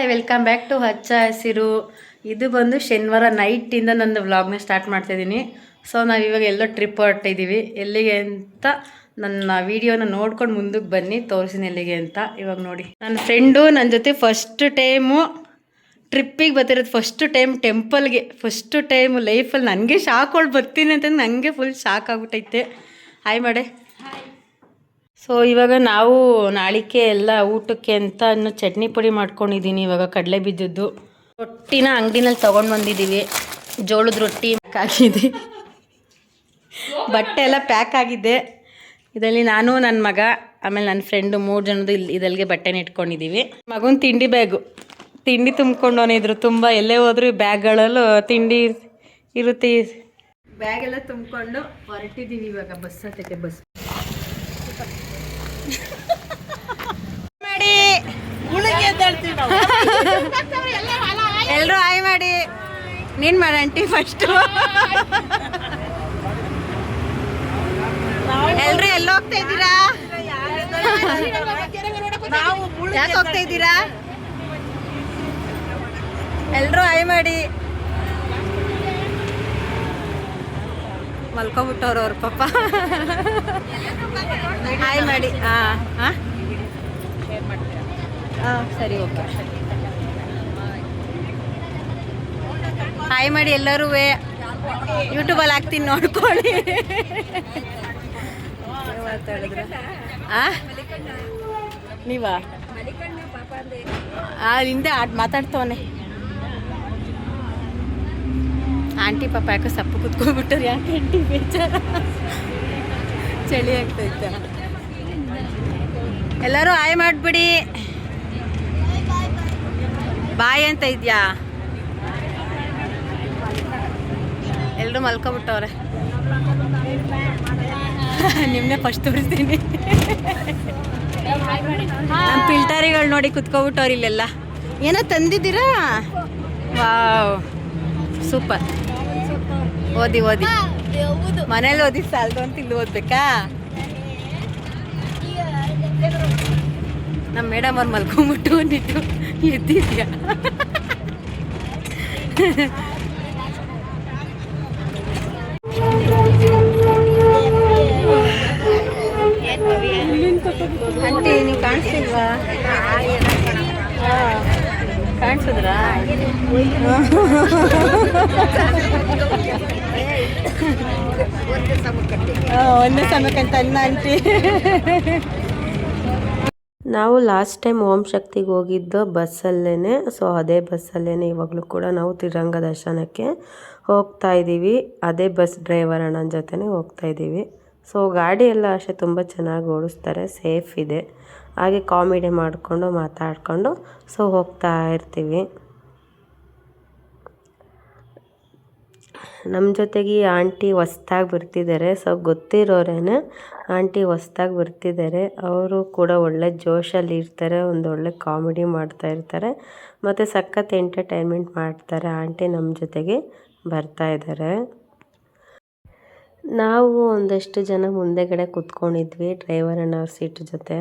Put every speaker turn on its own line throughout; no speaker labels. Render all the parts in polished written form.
Hi, welcome back to ಹಚ್ಚ ಹಸಿರು. ಇದು ಬಂದು ಶನಿವಾರ ನೈಟಿಂದ ನನ್ನ ವ್ಲಾಗ್ನ ಸ್ಟಾರ್ಟ್ ಮಾಡ್ತಾಯಿದ್ದೀನಿ. ಸೊ ನಾವಿವಾಗ ಎಲ್ಲೋ ಟ್ರಿಪ್ ಹೊರಟಿದ್ದೀವಿ. ಎಲ್ಲಿಗೆ ಅಂತ ನನ್ನ ವಿಡಿಯೋನ ನೋಡ್ಕೊಂಡು ಮುಂದಕ್ಕೆ ಬನ್ನಿ, ತೋರಿಸಿನಿ ಎಲ್ಲಿಗೆ ಅಂತ. ಇವಾಗ ನೋಡಿ, ನನ್ನ ಫ್ರೆಂಡು ನನ್ನ ಜೊತೆ ಫಸ್ಟ್ ಟೈಮು ಟ್ರಿಪ್ಪಿಗೆ ಬರ್ತಿರೋದು. ಫಸ್ಟ್ ಟೈಮ್ ಟೆಂಪಲ್ಗೆ, ಫಸ್ಟ್ ಟೈಮು ಲೈಫಲ್ಲಿ. ನನಗೆ ಶಾಕ್ ಹೊಳ್ ಬರ್ತೀನಿ ಅಂತ ನನಗೆ ಫುಲ್ ಶಾಕ್ ಆಗ್ಬಿಟ್ಟೈತೆ. ಹಾಯ್ ಮಾಡೆ. ಸೊ ಇವಾಗ ನಾವು ನಾಳಿಕೆ ಎಲ್ಲ ಊಟಕ್ಕೆ ಅಂತ ಇನ್ನು ಚಟ್ನಿ ಪುಡಿ ಮಾಡ್ಕೊಂಡಿದ್ದೀನಿ. ಇವಾಗ ಕಡಲೆ ಬಿದ್ದಿದ್ದು ರೊಟ್ಟಿನ ಅಂಗಡಿನಲ್ಲಿ ತೊಗೊಂಡು ಬಂದಿದ್ದೀವಿ. ಜೋಳದ ರೊಟ್ಟಿ ಆಗಿದೆ, ಬಟ್ಟೆ ಎಲ್ಲ ಪ್ಯಾಕ್ ಆಗಿದೆ. ಇದರಲ್ಲಿ ನಾನು, ನನ್ನ ಮಗ, ಆಮೇಲೆ ನನ್ನ ಫ್ರೆಂಡು 3 ಜನದ್ದು ಇದಲ್ಲಿಗೆ ಬಟ್ಟೆನ ಇಟ್ಕೊಂಡಿದ್ದೀವಿ. ಮಗನ ತಿಂಡಿ ಬ್ಯಾಗು, ತಿಂಡಿ ತುಂಬ್ಕೊಂಡವನಿದ್ರು ತುಂಬ. ಎಲ್ಲೇ ಹೋದ್ರು ಬ್ಯಾಗ್ಗಳಲ್ಲೂ ತಿಂಡಿ ಇರುತ್ತೆ. ಬ್ಯಾಗೆಲ್ಲ ತುಂಬಿಕೊಂಡು ಹೊರಟಿದ್ದೀವಿ ಇವಾಗ. ಬಸ್ ಹತ್ತೈತೆ. ಬಸ್ ಮಾಡಿ ಎಲ್ರು ಹಾಯ್ ಮಾಡಿ. ನೀನ್ ಮಾಡ ಆಂಟಿ ಫಸ್ಟು. ಎಲ್ರು ಎಲ್ಲ ಹೋಗ್ತಾ ಇದ್ದೀರಾ? ಯಾಕೆ ಹೋಗ್ತಾ ಇದ್ದೀರಾ? ಎಲ್ರು ಹಾಯ್ ಮಾಡಿ. ಮಲ್ಕೊಬಿಟ್ಟವ್ರು ಅವ್ರ ಪಾಪ. ಹಾಯ್ ಮಾಡಿ. ಹಾಂ ಸರಿ, ಓಕೆ. ಹಾಯ್ ಮಾಡಿ ಎಲ್ಲರೂ. ಯೂಟ್ಯೂಬಲ್ಲಿ ಹಾಕ್ತೀನಿ, ನೋಡ್ಕೊಳ್ಳಿ. ನೀವಾ ಹಿಂದೆ ಮಾತಾಡ್ತವನೆ. ಆಂಟಿ ಪಾಪ ಯಾಕೋ ಸಪ್ಪು ಕುತ್ಕೊಂಡ್ಬಿಟ್ಟರು. ಯಾಕೆ ಆಂಟಿ ಬೇಜಾರ? ಚಳಿ ಆಗ್ತೈತೆ. ಎಲ್ಲರೂ ಹಾಯ್ ಮಾಡಿಬಿಡಿ. ಬಾಯ್ ಅಂತ ಇದೆಯಾ? ಎಲ್ಲರೂ ಮಲ್ಕೊಬಿಟ್ಟವ್ರೆ. ನಿಮ್ಮನ್ನೇ ಫಸ್ಟ್ ತೋರಿಸ್ತೀನಿ. ನಮ್ಮ ಫಿಲ್ಟರಿಗಳು ನೋಡಿ ಕುತ್ಕೊಬಿಟ್ಟವ್ರು ಇಲ್ಲೆಲ್ಲ. ಏನೋ ತಂದಿದ್ದೀರಾ? Wow, super. ಓದಿ ಮನೇಲಿ ಓದಿ ಸಾಲದು ಅಂತ ಇಲ್ಲಿ ಓದ್ಬೇಕಾ? ನಮ್ಮ ಮೇಡಮ್ ಅವ್ರು ಮಲ್ಕೊಂಬಿಟ್ಟು ಬಂದಿಟ್ಟು ಎದ್ದಿದ್ಯಾ? ಆಂಟಿ ನೀವು ಕಾಣಿಸ್ತಿಲ್ವಾ? ಕಾಣಿಸಿದ್ರಾ? ಒಂದೇ ಸಮಕ್ಕಂತ ಅನ್ನ ಆಂಟಿ.
ನಾವು ಲಾಸ್ಟ್ ಟೈಮ್ ಓಂ ಶಕ್ತಿಗೆ ಹೋಗಿದ್ದು ಬಸ್ಸಲ್ಲೇ. ಸೊ ಅದೇ ಬಸ್ಸಲ್ಲೇ ಇವಾಗಲೂ ಕೂಡ ನಾವು ಶ್ರೀರಂಗ ದರ್ಶನಕ್ಕೆ ಹೋಗ್ತಾ ಇದ್ದೀವಿ. ಅದೇ ಬಸ್ ಡ್ರೈವರ್ ಅಣ್ಣನ ಜೊತೆನೇ ಹೋಗ್ತಾ ಇದ್ದೀವಿ. ಸೊ ಗಾಡಿ ಎಲ್ಲ ಅಷ್ಟೇ ತುಂಬ ಚೆನ್ನಾಗಿ ಓಡಿಸ್ತಾರೆ, ಸೇಫ್ ಇದೆ. ಹಾಗೆ ಕಾಮಿಡಿ ಮಾಡಿಕೊಂಡು ಮಾತಾಡಿಕೊಂಡು ಸೊ ಹೋಗ್ತಾ ಇರ್ತೀವಿ. ನಮ್ಮ ಜೊತೆಗೆ ಈ ಆಂಟಿ ಹೊಸ್ದಾಗಿ ಬರ್ತಿದ್ದಾರೆ. ಸೊ ಗೊತ್ತಿರೋರೇನೆ ಆಂಟಿ ಹೊಸ್ದಾಗಿ ಬರ್ತಿದ್ದಾರೆ. ಅವರು ಕೂಡ ಒಳ್ಳೆ ಜೋಶಲ್ಲಿ ಇರ್ತಾರೆ, ಒಂದೊಳ್ಳೆ ಕಾಮಿಡಿ ಮಾಡ್ತಾ ಇರ್ತಾರೆ, ಮತ್ತು ಸಖತ್ ಎಂಟರ್ಟೈನ್ಮೆಂಟ್ ಮಾಡ್ತಾರೆ. ಆಂಟಿ ನಮ್ಮ ಜೊತೆಗೆ ಬರ್ತಾ ಇದ್ದಾರೆ. ನಾವು ಒಂದಷ್ಟು ಜನ ಮುಂದೆಗಡೆ ಕೂತ್ಕೊಂಡಿದ್ವಿ ಡ್ರೈವರ್ ಅನ್ನೋ ಸೀಟ್ ಜೊತೆ.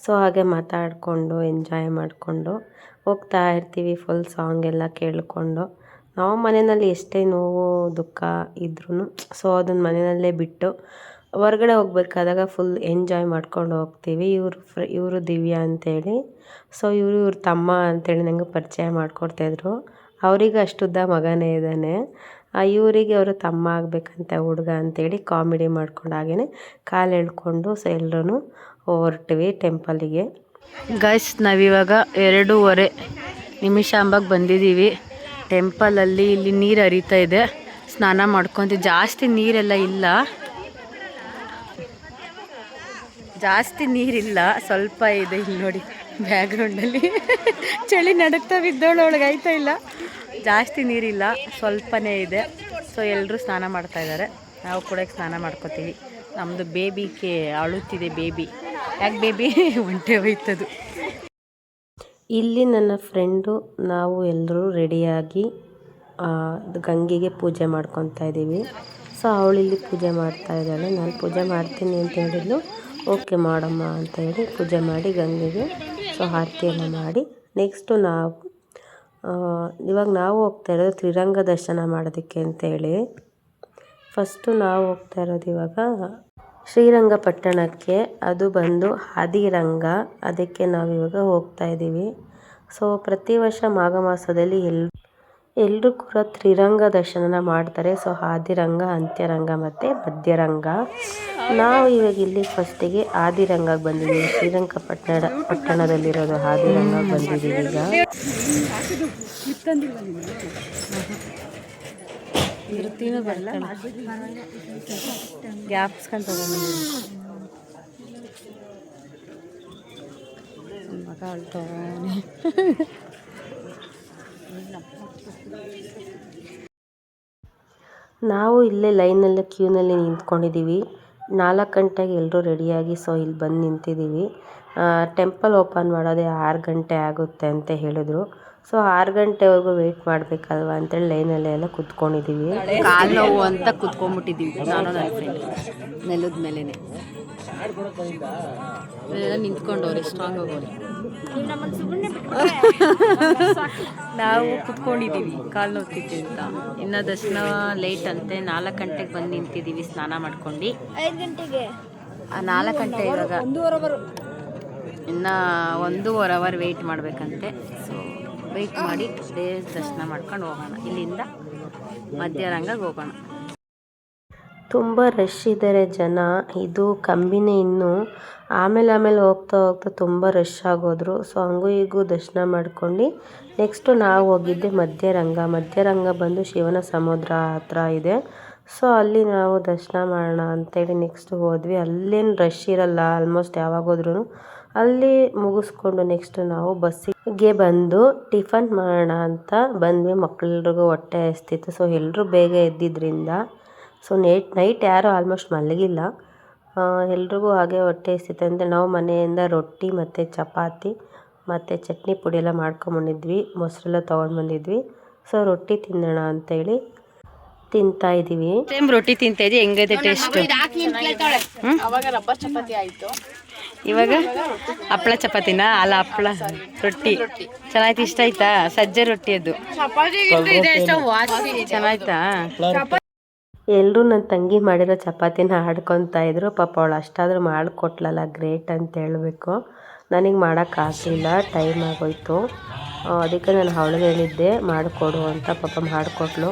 ಸೊ ಹಾಗೆ ಮಾತಾಡಿಕೊಂಡು ಎಂಜಾಯ್ ಮಾಡಿಕೊಂಡು ಹೋಗ್ತಾ ಇರ್ತೀವಿ. ಫುಲ್ ಸಾಂಗ್ ಎಲ್ಲ ಕೇಳಿಕೊಂಡು. ನಾವು ಮನೆಯಲ್ಲಿ ಎಷ್ಟೇ ನೋವು ದುಃಖ ಇದ್ರೂ ಸೊ ಅದನ್ನು ಮನೆಯಲ್ಲೇ ಬಿಟ್ಟು ಹೊರ್ಗಡೆ ಹೋಗ್ಬೇಕಾದಾಗ ಫುಲ್ ಎಂಜಾಯ್ ಮಾಡ್ಕೊಂಡು ಹೋಗ್ತೀವಿ. ಇವರು ದಿವ್ಯಾ ಅಂತೇಳಿ. ಸೊ ಇವ್ರ ತಮ್ಮ ಅಂತೇಳಿ ನನಗೆ ಪರಿಚಯ ಮಾಡಿಕೊಡ್ತಾಯಿದ್ರು. ಅವರಿಗೆ ಅಷ್ಟುದ್ದ ಮಗನೇ ಇದ್ದಾನೆ. ಇವರಿಗೆ ಅವರು ತಮ್ಮ ಆಗಬೇಕಂತ ಹುಡುಗ ಅಂತೇಳಿ ಕಾಮಿಡಿ ಮಾಡ್ಕೊಂಡು ಹಾಗೆಯೇ ಕಾಲು ಎಳ್ಕೊಂಡು ಸೊ ಎಲ್ಲರೂ ಹೊರಟ್ವಿ ಟೆಂಪಲಿಗೆ.
ಗೈಸ್, ನಾವಿವಾಗ 2:15 ನಿಮಿಷಾಂಬಾಗ ಬಂದಿದ್ದೀವಿ ಟೆಂಪಲಲ್ಲಿ. ಇಲ್ಲಿ ನೀರು ಹರಿತಾ ಇದೆ, ಸ್ನಾನ ಮಾಡ್ಕೊತೀವಿ. ಜಾಸ್ತಿ ನೀರೆಲ್ಲ ಇಲ್ಲ, ಜಾಸ್ತಿ ನೀರಿಲ್ಲ, ಸ್ವಲ್ಪ ಇದೆ. ಇಲ್ಲಿ ನೋಡಿ ಬ್ಯಾಕ್ಗ್ರೌಂಡಲ್ಲಿ ಚಳಿ ನಡುಕ್ತಾ ಬಿದ್ದೋಳೊಳಗೆ ಆಯ್ತಾ ಇಲ್ಲ. ಜಾಸ್ತಿ ನೀರಿಲ್ಲ, ಸ್ವಲ್ಪನೇ ಇದೆ. ಸೊ ಎಲ್ಲರೂ ಸ್ನಾನ ಮಾಡ್ತಾಯಿದ್ದಾರೆ. ನಾವು ಕೂಡ ಸ್ನಾನ ಮಾಡ್ಕೋತೀವಿ. ನಮ್ಮದು ಬೇಬಿಗೆ ಅಳುತ್ತಿದೆ. ಬೇಬಿ ಯಾಕೆ ಬೇಬಿ ಒಂಟೆ ಹೋಯ್ತದು.
ಇಲ್ಲಿ ನನ್ನ ಫ್ರೆಂಡು ನಾವು ಎಲ್ಲರೂ ರೆಡಿಯಾಗಿ ಗಂಗೆಗೆ ಪೂಜೆ ಮಾಡ್ಕೊತಾ ಇದ್ದೀವಿ. ಸೊ ಅವಳಿಲ್ಲಿ ಪೂಜೆ ಮಾಡ್ತಾ ಇದ್ದಾಳೆ. ನಾನು ಪೂಜೆ ಮಾಡ್ತೀನಿ ಅಂತ ಹೇಳಿದ್ಲು. ಓಕೆ ಮಾಡಮ್ಮ ಅಂತ ಹೇಳಿ ಪೂಜೆ ಮಾಡಿ ಗಂಗೆಗೆ ಸೊ ಆರತಿ ಎಲ್ಲ ಮಾಡಿ ನೆಕ್ಸ್ಟು ನಾವು ಇವಾಗ ನಾವು ಹೋಗ್ತಾ ಇರೋದು ತ್ರಿರಂಗ ದರ್ಶನ ಮಾಡೋದಕ್ಕೆ ಅಂತೇಳಿ. ಫಸ್ಟು ನಾವು ಹೋಗ್ತಾ ಇರೋದು ಇವಾಗ ಶ್ರೀರಂಗಪಟ್ಟಣಕ್ಕೆ, ಅದು ಬಂದು ಆದಿರಂಗ, ಅದಕ್ಕೆ ನಾವಿವಾಗ ಹೋಗ್ತಾ ಇದ್ದೀವಿ. ಸೊ ಪ್ರತಿ ವರ್ಷ ಮಾಘ ಮಾಸದಲ್ಲಿ ಎಲ್ಲರೂ ಕೂಡ ತ್ರಿರಂಗ ದರ್ಶನ ಮಾಡ್ತಾರೆ. ಸೊ ಆದಿರಂಗ, ಅಂತ್ಯರಂಗ ಮತ್ತು ಮಧ್ಯರಂಗ. ನಾವು ಇವಾಗ ಇಲ್ಲಿ ಫಸ್ಟಿಗೆ ಆದಿರಂಗಕ್ಕೆ ಬಂದಿದ್ದೀವಿ. ಪಟ್ಟಣದಲ್ಲಿರೋದು ಆದಿರಂಗಕ್ಕೆ ಬಂದಿದ್ದೀವಿ ಈಗ.
ಗ್ಯಾಪ್ಸ್ಕೊಂಡು ಮಗ ಅಳ್ತವನೆ.
ನಾವು ಇಲ್ಲೇ ಲೈನಲ್ಲಿ ಕ್ಯೂನಲ್ಲಿ ನಿಂತ್ಕೊಂಡಿದ್ದೀವಿ. 4 ಗಂಟೆಗೆ ಎಲ್ಲರೂ ರೆಡಿಯಾಗಿ ಸೊ ಇಲ್ಲಿ ಬಂದು ನಿಂತಿದ್ದೀವಿ. ಟೆಂಪಲ್ ಓಪನ್ ಮಾಡೋದೇ 6 ಗಂಟೆ ಆಗುತ್ತೆ ಅಂತ ಹೇಳಿದ್ರು. ಸೊ 6 ಗಂಟೆವರೆಗೂ ವೆಯ್ಟ್ ಮಾಡಬೇಕಲ್ವ ಅಂತೇಳಿ ಲೈನಲ್ಲೇ ಎಲ್ಲ ಕುತ್ಕೊಂಡಿದ್ದೀವಿ.
ಕಾಲು ನೋವು ಅಂತ ಕುತ್ಕೊಂಡ್ಬಿಟ್ಟಿದ್ದೀವಿ ನಾನು ನನ್ನ ಫ್ರೆಂಡ್ ನೆಲದ ಮೇಲೇನೆ. ನಿಂತ್ಕೊಂಡವ್ರೆ, ಸ್ಟ್ರಾಂಗ್ ಆಗೋರು. ನಾವು ಕುತ್ಕೊಂಡಿದ್ದೀವಿ ಕಾಲು ನೋವ್ತಿದ್ದೆ ಅಂತ. ಇನ್ನು ದರ್ಶನ ಲೇಟ್ ಅಂತೆ, 4 ಗಂಟೆಗೆ ಬಂದು ನಿಂತಿದ್ದೀವಿ ಸ್ನಾನ ಮಾಡ್ಕೊಂಡು.
5 ಗಂಟೆಗೆ
4 ಗಂಟೆ ಇವಾಗ ಇನ್ನು 1.5 ಅವರ್ ವೆಯ್ಟ್ ಮಾಡಬೇಕಂತೆ. ಸೊ ವೆಯ್ಟ್ ಮಾಡಿ ದೇವ್ರ ದರ್ಶನ ಮಾಡ್ಕೊಂಡು ಹೋಗೋಣ. ಇಲ್ಲಿಂದ ಮಧ್ಯರಂಗಕ್ಕೆ ಹೋಗೋಣ.
ತುಂಬ ರಶ್ ಇದ್ದಾರೆ ಜನ. ಇದು ಕಂಬಿನೇ ಇನ್ನು ಆಮೇಲೆ ಹೋಗ್ತಾ ತುಂಬ ರಶ್ ಆಗೋದ್ರು. ಸೊ ಹಂಗೂ ಹೀಗೂ ದರ್ಶನ ಮಾಡ್ಕೊಂಡು ನೆಕ್ಸ್ಟು ನಾವು ಹೋಗಿದ್ದೆ ಮಧ್ಯರಂಗ ಬಂದು ಶಿವನ ಸಮುದ್ರ ಹತ್ರ ಇದೆ. ಸೊ ಅಲ್ಲಿ ನಾವು ದರ್ಶನ ಮಾಡೋಣ ಅಂತೇಳಿ ನೆಕ್ಸ್ಟ್ ಹೋದ್ವಿ. ಅಲ್ಲೇನು ರಶ್ ಇರಲ್ಲ, ಆಲ್ಮೋಸ್ಟ್ ಯಾವಾಗ ಹೋದ್ರೂ. ಅಲ್ಲಿ ಮುಗಿಸ್ಕೊಂಡು ನೆಕ್ಸ್ಟ್ ನಾವು ಬಸ್ಸಿಗೆ ಬಂದು ಟಿಫನ್ ಮಾಡೋಣ ಅಂತ ಬಂದ್ವಿ. ಮಕ್ಕಳೆಲ್ರಿಗೂ ಹೊಟ್ಟೆ ಹಸ್ತಿತ್ತು. ಸೊ ಎಲ್ಲರೂ ಬೇಗ ಎದ್ದಿದ್ದರಿಂದ ಸೊ ನೈಟ್ ಯಾರೂ ಆಲ್ಮೋಸ್ಟ್ ಮಲಗಿಲ್ಲ. ಎಲ್ರಿಗೂ ಹಾಗೆ ಹೊಟ್ಟೆ ಹಸ್ತಿತ್ತು ಅಂದರೆ ನಾವು ಮನೆಯಿಂದ ರೊಟ್ಟಿ ಮತ್ತು ಚಪಾತಿ ಮತ್ತು ಚಟ್ನಿ ಪುಡಿ ಎಲ್ಲ ಮಾಡ್ಕೊಂಬಂದಿದ್ವಿ. ಮೊಸರೆಲ್ಲ ತೊಗೊಂಡು ಬಂದಿದ್ವಿ. ಸೊ ರೊಟ್ಟಿ ತಿನ್ನೋಣ ಅಂತೇಳಿ ತಿಂತಾಯಿದ್ದೀವಿ.
ಸೇಮ್ ರೊಟ್ಟಿ ತಿಂತಾಯಿದ್ವಿ. ಹೆಂಗೈತೆ ಟೇಸ್ಟ್?
ಅವಾಗ ರಬ್ಬರ್ ಚಪಾತಿ ಆಯಿತು,
ಇವಾಗ ಹಪ್ಪಳ ಚಪಾತಿನ? ಅಲ್ಲ, ಹಪ್ಪಳ ರೊಟ್ಟಿ ಚೆನ್ನಾಯ್ತು. ಇಷ್ಟ ಆಯ್ತಾ? ಸಜ್ಜೆ ರೊಟ್ಟಿ ಅದು ಚೆನ್ನಾಯ್ತಾ?
ಎಲ್ಲರೂ ನನ್ನ ತಂಗಿ ಮಾಡಿರೋ ಚಪಾತಿನ ಆಡ್ಕೊತಾ ಇದ್ರು. ಪಾಪ ಅವಳು ಅಷ್ಟಾದರೂ ಮಾಡಿಕೊಟ್ಲಲ್ಲ, ಗ್ರೇಟ್ ಅಂತ ಹೇಳಬೇಕು. ನನಗೆ ಮಾಡೋಕ್ಕಾಗಲಿಲ್ಲ, ಟೈಮ್ ಆಗೋಯ್ತು. ಅದಕ್ಕೆ ನಾನು ಅವಳಿಗೆ ಹೇಳಿದ್ದೆ ಮಾಡಿಕೊಡು ಅಂತ. ಪಾಪ ಮಾಡಿಕೊಟ್ಲು.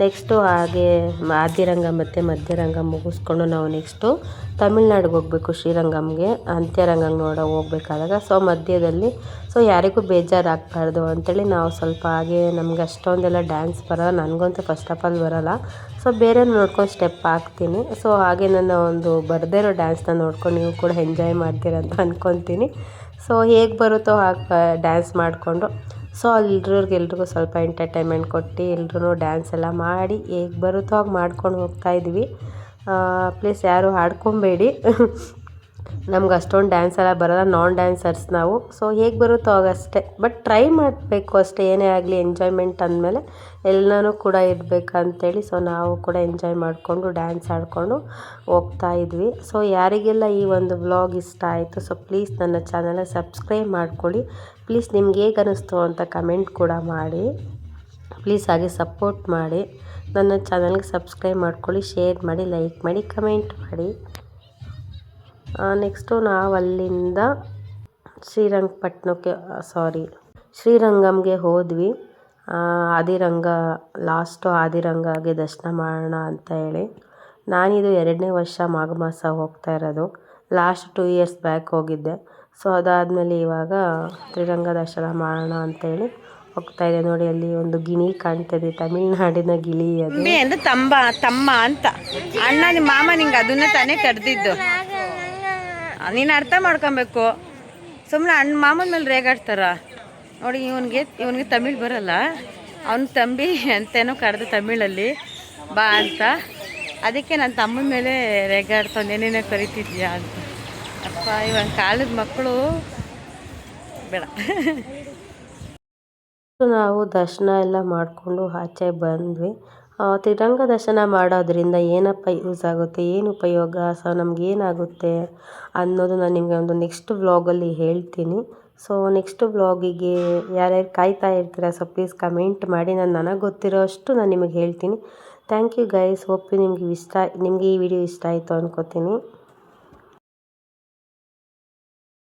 ನೆಕ್ಸ್ಟು ಹಾಗೆ ಆದಿರಂಗ ಮತ್ತು ಮಧ್ಯರಂಗ ಮುಗಿಸ್ಕೊಂಡು ನಾವು ನೆಕ್ಸ್ಟು ತಮಿಳ್ನಾಡಿಗೆ ಹೋಗಬೇಕು, ಶ್ರೀರಂಗಮ್ಗೆ. ಅಂತ್ಯರಂಗಂಗೆ ಹೋಗ್ಬೇಕಾದಾಗ ಸೊ ಮಧ್ಯದಲ್ಲಿ ಸೊ ಯಾರಿಗೂ ಬೇಜಾರಾಗಬಾರ್ದು ಅಂತೇಳಿ ನಾವು ಸ್ವಲ್ಪ ಹಾಗೆ, ನಮ್ಗೆ ಅಷ್ಟೊಂದೆಲ್ಲ ಡ್ಯಾನ್ಸ್ ಬರೋಲ್ಲ, ನನಗಂತೂ ಫಸ್ಟ್ ಆಫ್ ಆಲ್ ಬರೋಲ್ಲ. ಸೊ ಬೇರೆ ನೋಡ್ಕೊಂಡು ಸ್ಟೆಪ್ ಹಾಕ್ತೀನಿ. ಸೊ ಹಾಗೆ ನನ್ನ ಒಂದು ಬರದೇ ಇರೋ ಡ್ಯಾನ್ಸ್ನ ನೋಡ್ಕೊಂಡು ನೀವು ಕೂಡ ಎಂಜಾಯ್ ಮಾಡ್ತೀರಂತ ಅಂದ್ಕೊತೀನಿ. ಸೊ ಹೇಗೆ ಬರುತ್ತೋ ಹಾಗೆ ಡ್ಯಾನ್ಸ್ ಮಾಡಿಕೊಂಡು ಸೊ ಎಲ್ರಿಗೂ ಸ್ವಲ್ಪ ಎಂಟರ್ಟೈನ್ಮೆಂಟ್ ಕೊಟ್ಟು ಎಲ್ರೂ ಡ್ಯಾನ್ಸ್ ಎಲ್ಲ ಮಾಡಿ ಹೇಗೆ ಬರುತ್ತೋ ಹಾಗೆ ಮಾಡ್ಕೊಂಡು ಹೋಗ್ತಾಯಿದ್ವಿ. ಪ್ಲೀಸ್ ಯಾರು ಆಡ್ಕೊಬೇಡಿ, ನಮ್ಗೆ ಅಷ್ಟೊಂದು ಡ್ಯಾನ್ಸ್ ಎಲ್ಲ ಬರೋಲ್ಲ, ನಾನ್ ಡ್ಯಾನ್ಸರ್ಸ್ ನಾವು. ಸೊ ಹೇಗೆ ಬರುತ್ತೋ ಆಗಷ್ಟೇ, ಬಟ್ ಟ್ರೈ ಮಾಡಬೇಕು ಅಷ್ಟೇ. ಏನೇ ಆಗಲಿ ಎಂಜಾಯ್ಮೆಂಟ್ ಅಂದಮೇಲೆ ಎಲ್ಲನೂ ಕೂಡ ಇರಬೇಕಂತೇಳಿ ಸೊ ನಾವು ಕೂಡ ಎಂಜಾಯ್ ಮಾಡಿಕೊಂಡು ಡ್ಯಾನ್ಸ್ ಆಡಿಕೊಂಡು ಹೋಗ್ತಾಯಿದ್ವಿ. ಸೊ ಯಾರಿಗೆಲ್ಲ ಈ ಒಂದು ವ್ಲಾಗ್ ಇಷ್ಟ ಆಯಿತು ಸೊ ಪ್ಲೀಸ್ ನನ್ನ ಚಾನಲ್ನ ಸಬ್ಸ್ಕ್ರೈಬ್ ಮಾಡ್ಕೊಳ್ಳಿ. ಪ್ಲೀಸ್ ನಿಮ್ಗೆ ಹೇಗೆ ಅನ್ನಿಸ್ತು ಅಂತ ಕಮೆಂಟ್ ಕೂಡ ಮಾಡಿ. ಪ್ಲೀಸ್ ಹಾಗೆ ಸಪೋರ್ಟ್ ಮಾಡಿ. ನನ್ನ ಚಾನಲ್ಗೆ ಸಬ್ಸ್ಕ್ರೈಬ್ ಮಾಡ್ಕೊಳ್ಳಿ, ಶೇರ್ ಮಾಡಿ, ಲೈಕ್ ಮಾಡಿ, ಕಮೆಂಟ್ ಮಾಡಿ. ನೆಕ್ಸ್ಟು ನಾವು ಅಲ್ಲಿಂದ ಶ್ರೀರಂಗಮ್ಗೆ ಹೋದ್ವಿ. ಆದಿರಂಗಗೆ ದರ್ಶನ ಮಾಡೋಣ ಅಂತ ಹೇಳಿ. ನಾನಿದು 2ನೇ ವರ್ಷ ಮಾಘ ಮಾಸ ಹೋಗ್ತಾ ಇರೋದು. ಲಾಸ್ಟ್ 2 ಇಯರ್ಸ್ ಬ್ಯಾಕ್ ಹೋಗಿದ್ದೆ. ಸೊ ಅದಾದಮೇಲೆ ಇವಾಗ ಶ್ರೀರಂಗ ದರ್ಶನ ಮಾಡೋಣ ಅಂತೇಳಿ ಹೋಗ್ತಾಯಿದ್ದೆ. ನೋಡಿ ಅಲ್ಲಿ ಒಂದು ಗಿಣಿ ಕಾಣ್ತದೆ, ತಮಿಳ್ನಾಡಿನ ಗಿಳಿ ಅದು.
ಅಂದ್ರೆ ತಮ್ಮ ಅಂತ ಅಣ್ಣ, ನಿಮ್ಮ ಮಾಮ ನಿಂಗೆ ಅದನ್ನ ತಾನೇ ಕರೆದಿದ್ದು. ನೀನು ಅರ್ಥ ಮಾಡ್ಕೊಬೇಕು. ಸುಮ್ಮನೆ ಮಾಮನ ಮೇಲೆ ರೇಗಾಡ್ತಾರ ನೋಡಿ. ಇವನಿಗೆ ತಮಿಳ್ ಬರಲ್ಲ. ಅವನ ತಂಬಿ ಅಂತೇನೋ ಕರೆದು ತಮಿಳಲ್ಲಿ ಬಾ ಅಂತ. ಅದಕ್ಕೆ ನನ್ನ ತಮ್ಮನ ಮೇಲೆ ರೇಗಾಡ್ತಾವ, ಏನೇನೋ ಕರಿತಿದ್ಯಾ ಅಂತ. ಅಪ್ಪ ಇವಾಗ ಕಾಲದ ಮಕ್ಕಳು ಬೇಡ.
ನಾವು ದರ್ಶನ ಎಲ್ಲ ಮಾಡಿಕೊಂಡು ಆಚೆ ಬಂದ್ವಿ. ತ್ರಿರಂಗ ದರ್ಶನ ಮಾಡೋದ್ರಿಂದ ಏನಪ್ಪ ಯೂಸ್ ಆಗುತ್ತೆ, ಏನು ಉಪಯೋಗ, ಸೊ ನಮಗೇನಾಗುತ್ತೆ ಅನ್ನೋದು ನಾನು ನಿಮಗೆ ಒಂದು ನೆಕ್ಸ್ಟ್ ವ್ಲಾಗಲ್ಲಿ ಹೇಳ್ತೀನಿ. ಸೊ ನೆಕ್ಸ್ಟ್ ವ್ಲಾಗಿಗೆ ಯಾರ್ಯಾರು ಕಾಯ್ತಾ ಇರ್ತೀರ, ಸೊ ಪ್ಲೀಸ್ ಕಮೆಂಟ್ ಮಾಡಿ. ನನಗೆ ಗೊತ್ತಿರೋ ಅಷ್ಟು ನಾನು ನಿಮಗೆ ಹೇಳ್ತೀನಿ. Thank you guys. ಹೋಪ್ ನಿಮಗೆ ಈ ವಿಡಿಯೋ ಇಷ್ಟ ಆಯಿತು ಅನ್ಕೋತೀನಿ.